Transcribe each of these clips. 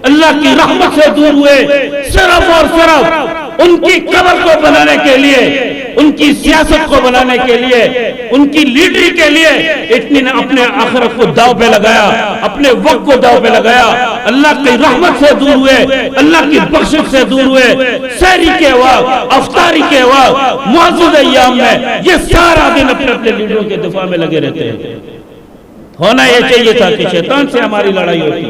اللہ کی رحمت سے دور ہوئے، صرف اور صرف ان کی قبر کو بنانے کے لیے، ان کی سیاست کو بنانے کے لیے، ان کی لیڈری کے لیے اتنی نے اپنے آخرت کو داؤ پہ لگایا، اپنے وقت کو داؤ پہ لگایا، اللہ کی رحمت سے دور ہوئے، اللہ کی بخشش سے دور ہوئے، سحری کے وقت، افطاری کے وقت، معزز ایام میں یہ سارا دن اپنے اپنے لیڈروں کے دفاع میں لگے رہتے ہیں۔ ہونا یہ چاہیے تھا کہ شیطان سے ہماری لڑائی ہوتی،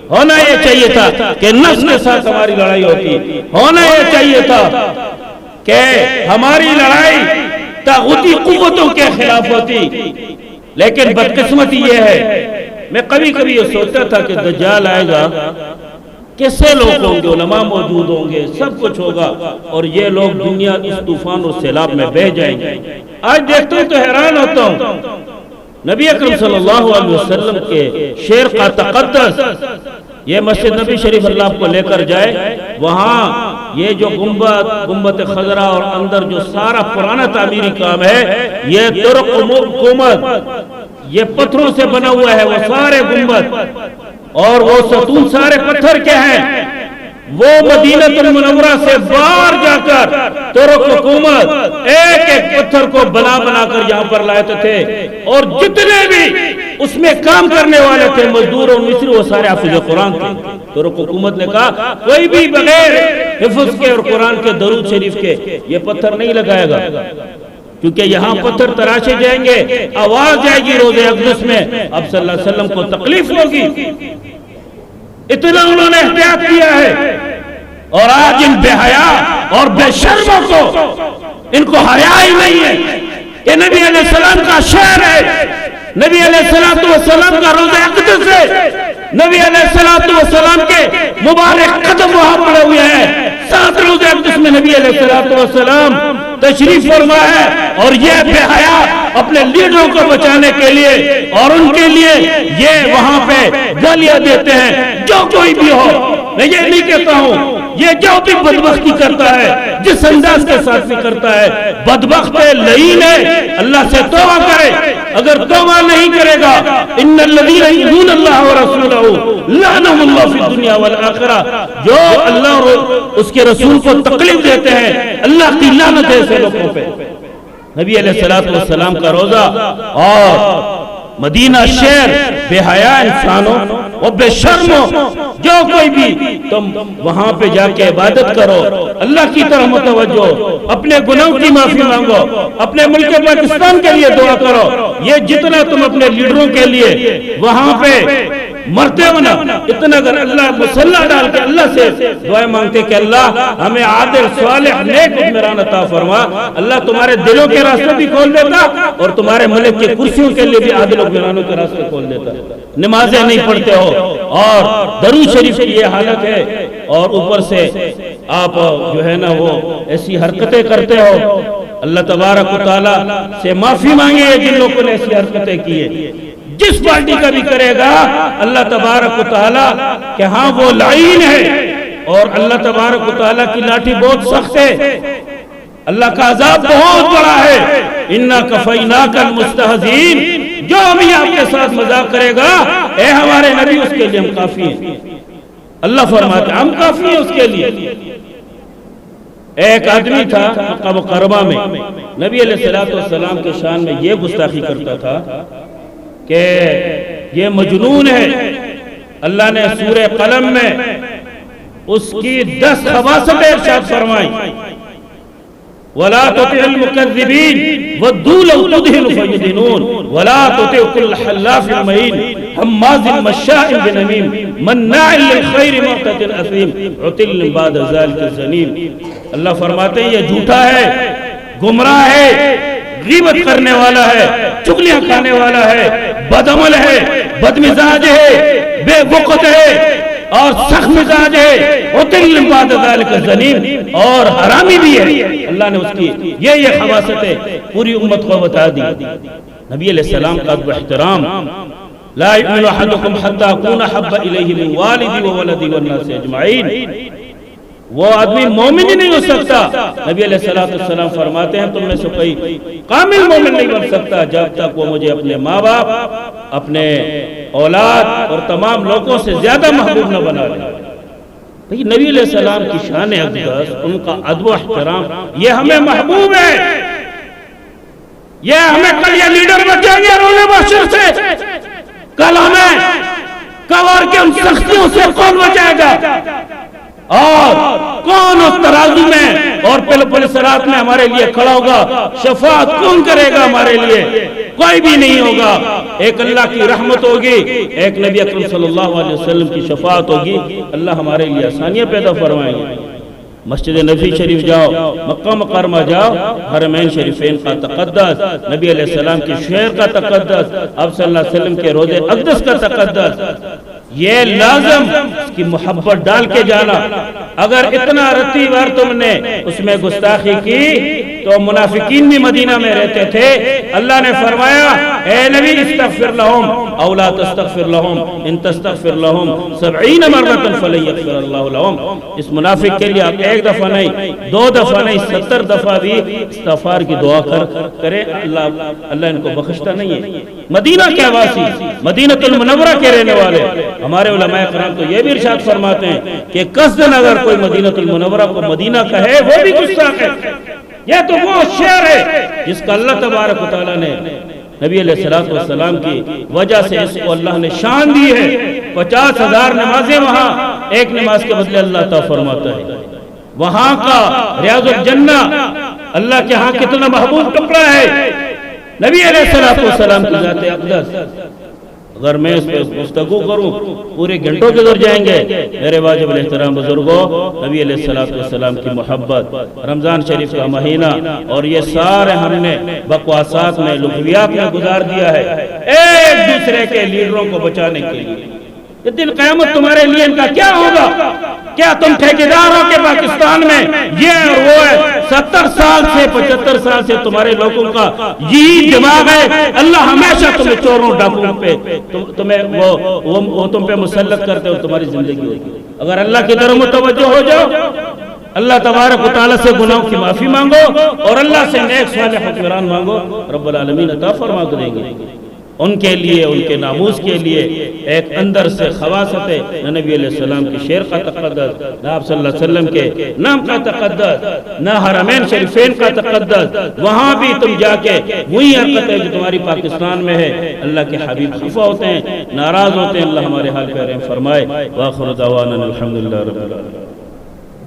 ہونا یہ چاہیے تھا کہ نفس کے ساتھ ہماری لڑائی ہوتی، ہونا یہ چاہیے تھا کہ ہماری لڑائی طاغوتی قوتوں کے خلاف ہوتی، لیکن بدقسمتی یہ ہے، میں کبھی کبھی یہ سوچتا تھا کہ دجال آئے گا، کیسے لوگ ہوں گے، علماء موجود ہوں گے، سب کچھ ہوگا، اور یہ لوگ دنیا اس طوفان اور سیلاب میں بہہ جائیں گے۔ آج دیکھتا ہوں تو حیران ہوتا ہوں، نبی اکرم صلی اللہ علیہ وسلم کے شیر کا تقدس، یہ مسجد نبی شریف اللہ کو لے کر جائے، وہاں یہ جو گنبد خضرا اور اندر جو سارا پرانا تعمیری کام ہے، یہ ترک حکومت، یہ پتھروں سے بنا ہوا ہے، وہ سارے گنبد اور وہ ستون سارے پتھر کے ہیں، وہ مدینہ المنورہ سے باہر جا کر ترک حکومت ایک ایک پتھر کو بنا بنا کر یہاں پر لائے تھے، اور جتنے بھی اس میں کام کرنے والے تھے، مزدور اور مصری، وہ سارے حافظ قرآن تھے۔ ترک حکومت نے کہا کوئی بھی بغیر حفظ کے اور قرآن کے درود شریف کے یہ پتھر نہیں لگائے گا، کیونکہ یہاں پتھر تراشے جائیں گے، آواز جائے گی روز اقدس میں، اب صلی اللہ علیہ وسلم کو تکلیف ہوگی۔ اتنا انہوں نے احتیاط کیا ہے، اور آج ان بے حیا اور بے شرموں کو، ان کو حیا ہی نہیں ہے۔ یہ نبی علیہ السلام کا شعر ہے، نبی علیہ السلام کا روزہ اقدس ہے، نبی علیہ السلام کے مبارک قدم وہاں پڑے ہوئے ہیں، 7 روزہ اقدس میں نبی علیہ السلام تشریف فرما ہے، اور یہ بے حیا اپنے لیڈروں کو بچانے کے لیے اور ان کے لیے یہ وہاں پہ گالیاں دیتے ہیں۔ جو کوئی بھی ہو، میں یہ نہیں کہتا ہوں، یہ جو بھی بدبختی کرتا ہے، جس انداز کے ساتھ بھی کرتا ہے، بدبخت ہے، لعین ہے، اللہ سے توبہ کرے۔ اگر توبہ نہیں کرے گا، ان الذین یؤذون اللہ ورسولہ لعنہم اللہ فی الدنیا والآخرہ، جو اللہ اور اس کے رسول کو تکلیف دیتے ہیں، اللہ کی لعنت ہے ایسے لوگوں پہ۔ نبی علیہ السلام کا روزہ اور مدینہ شہر بے حیا انسانوں اور بے شرموں، جو کوئی بھی تم وہاں پہ جا کے عبادت کرو، اللہ کی طرف متوجہ، اپنے گناہوں کی معافی مانگو، اپنے ملک پاکستان کے لیے دعا کرو۔ یہ جتنا تم اپنے لیڈروں کے لیے وہاں پہ مرتے ہو نا، اتنا اگر اللہ مسلح ڈال کے اللہ سے دعائیں مانگتے کہ اللہ ہمیں عادل صالح نیک حکمران عطا فرما، اللہ تمہارے دلوں کے راستے بھی کھول دیتا اور تمہارے ملک کی کرسیوں کے لیے بھی عادل حکمرانوں کے راستے کھول دیتا۔ نمازیں نہیں پڑھتے ہو اور درود شریف کی یہ حالت ہے، اور اوپر سے آپ جو ہے نا وہ ایسی حرکتیں کرتے ہو۔ اللہ تبارک و تعالیٰ سے معافی مانگے جن لوگوں نے ایسی حرکتیں کی ہے۔ جس پارٹی کا بھی کرے گا، اللہ تبارک و تعالیٰ کہ ہاں وہ لعین ہے، اور اللہ تبارک و تعالیٰ کی لاٹھی بہت سخت ہے، اللہ کا عذاب بہت بڑا ہے۔ اِنَّا كَفَيْنَاكَ الْمُسْتَهْزِئِينَ، جو بھی آپ کے ساتھ مذاق کرے گا، اے ہمارے نبی اس کے لیے ہم کافی ہیں۔ اللہ فرماتے ہیں ہم کافی ہیں اس کے لیے۔ ایک آدمی تھا مکہ مکرمہ میں، نبی علیہ السلام کے شان میں یہ گستاخی کرتا تھا کہ یہ مجنون ہے۔ اللہ نے سورہ قلم میں اس کی 10 خباثتیں ارشاد فرمائی، وَلَا تُطِعِ الْمُكَذِّبِينَ وَدُّوا لَوْ تُدْهِنُ فَيُدْهِنُونَ وَلَا تُطِعْ كُلَّ حَلَّافٍ مَّهِينٍ هَمَّازٍ مَّشَّاءٍ بِنَمِيمٍ مَّنَّاعٍ لِّلْخَيْرِ مُعْتَدٍ أَثِيمٍ عُتُلٍّ بَعْدَ ذَلِكَ زَنِيمٍ۔ اللہ فرماتے ہیں یہ جھوٹا ہے، گمراہ ہے، غیبت کرنے والا ہے، چغلیاں کھانے والا ہے، بدعمل ہے، بدمزاج ہے، بے وقت ہے اور سخت مزاج ہے، عُتُلٍّ بَعْدَ ذَلِكَ زَنِيمٍ، اور حرامی بھی ہے۔ اللہ نے اس کی یہ خباثتیں پوری امت کو بتا دی۔ نبی علیہ السلام کا ادب و احترام، لا يؤمن احدكم حتى اكون احب اليه من والدي وولدي والناس اجمعين۔ وہ آدمی مومن ہی نہیں ہو سکتا۔ نبی علیہ السلام فرماتے ہیں تم میں سے کوئی کامل مومن نہیں بن سکتا جب تک وہ مجھے اپنے ماں باپ، اپنے اولاد اور تمام لوگوں سے زیادہ محبوب نہ بنا لے۔ نبی علیہ السلام کی شان اقدس، ان کا ادب و احترام، یہ ہمیں محبوب ہے۔ یہ ہمیں کل یہ لیڈر بچیں گے رونے باشر سے، کل ہمیں کور کے ان سختیوں سے کون بچائے گا؟ اور کون اس ترازو میں اور پل صراط میں ہمارے لیے کھڑا ہوگا؟ شفاعت کون کرے گا ہمارے لیے؟ کوئی بھی نہیں ہوگا۔ ایک اللہ کی رحمت ہوگی، ایک نبی اکرم صلی اللہ علیہ وسلم کی شفاعت ہوگی۔ اللہ ہمارے لیے آسانیاں پیدا فرمائیں گے۔ مسجد نبی شریف جاؤ، مکہ مکرمہ جاؤ، حرمین شریفین کا تقدس، نبی علیہ السلام کی شعر کا تقدس، اب صلی اللہ علیہ وسلم کے روضے اقدس کا تقدس، یہ لازم اس کی محبت ڈال کے جانا۔ اگر اتنا رتی بار تم نے اس میں گستاخی کی تو منافقین بھی مدینہ میں رہتے تھے۔ اللہ نے فرمایا اے نبی استغفر لہم او لا تستغفر لہم ان تستغفر لہم 70 مرۃ فلن یغفر اللہ لہم۔ اس منافق کے لیے آپ ایک دفعہ نہیں، 2 دفعہ نہیں، 70 دفعہ بھی استغفار کی دعا کرے، اللہ ان کو بخشتا نہیں ہے۔ مدینہ کے واسی، مدینہ المنورہ کے رہنے والے، ہمارے علماء کرام تو یہ بھی ارشاد فرماتے ہیں کہ قصدن اگر کوئی مدینہ المنورہ کو مدینہ کہے وہ بھی گستاخ ہے۔ یہ تو وہ شعر ہے جس کا اللہ تبارک و تعالیٰ نے نبی علیہ السلام کی وجہ سے اس کو اللہ نے شان دی ہے۔ 50,000 نمازیں وہاں ایک نماز کے بدلے اللہ تعالیٰ فرماتا ہے۔ وہاں کا ریاض الجنہ اللہ کے ہاں کتنا محبوب ٹکڑا ہے، نبی علیہ السلام کی ذات اقدس۔ اگر میں اس پہ گفتگو کروں پورے گھنٹوں گزر جائیں گے۔ میرے واجب الاحترام بزرگوں، نبی علیہ السلام کی محبت، رمضان شریف کا مہینہ، اور یہ سارے ہم نے بکواسات میں، لغویات میں گزار دیا ہے ایک دوسرے کے لیڈروں کو بچانے کے لیے۔ یہ دن قیامت تمہارے لیے ان کا کیا ہوگا؟ کیا تم ٹھیکیدار ہو کہ پاکستان میں یہ اور وہ ہے؟ 70 سال سے 75 سال سے تمہارے لوگوں کا یہی دماغ ہے۔ اللہ ہمیشہ تمہیں چوروں ڈاکوؤں پہ تمہیں وہ تم پہ مسلط کرتے اور تمہاری زندگی ہوگی۔ اگر اللہ کی طرف متوجہ ہو جاؤ، اللہ تبارک و تعالیٰ سے گناہوں کی معافی مانگو اور اللہ سے نیک صالح حکمران مانگو، رب العالمین عطا فرما کر دیں گے۔ ان کے لیے، ان کے ناموس کے لیے ایک اندر سے خواصت ہے، نہ نبی علیہ السلام کی شعر کا تقدس، نہ آپ صلی اللہ علیہ وسلم کے نام کا تقدس، نہ حرمین شریفین کا تقدس۔ وہاں بھی تم جا کے وہی حرکت ہے جو تمہاری پاکستان میں ہے۔ اللہ کے حبیب خفا ہوتے ہیں، ناراض ہوتے ہیں۔ اللہ ہمارے حال پہ رحم فرمائے۔ وآخر دعوانا الحمدللہ رب العالمین۔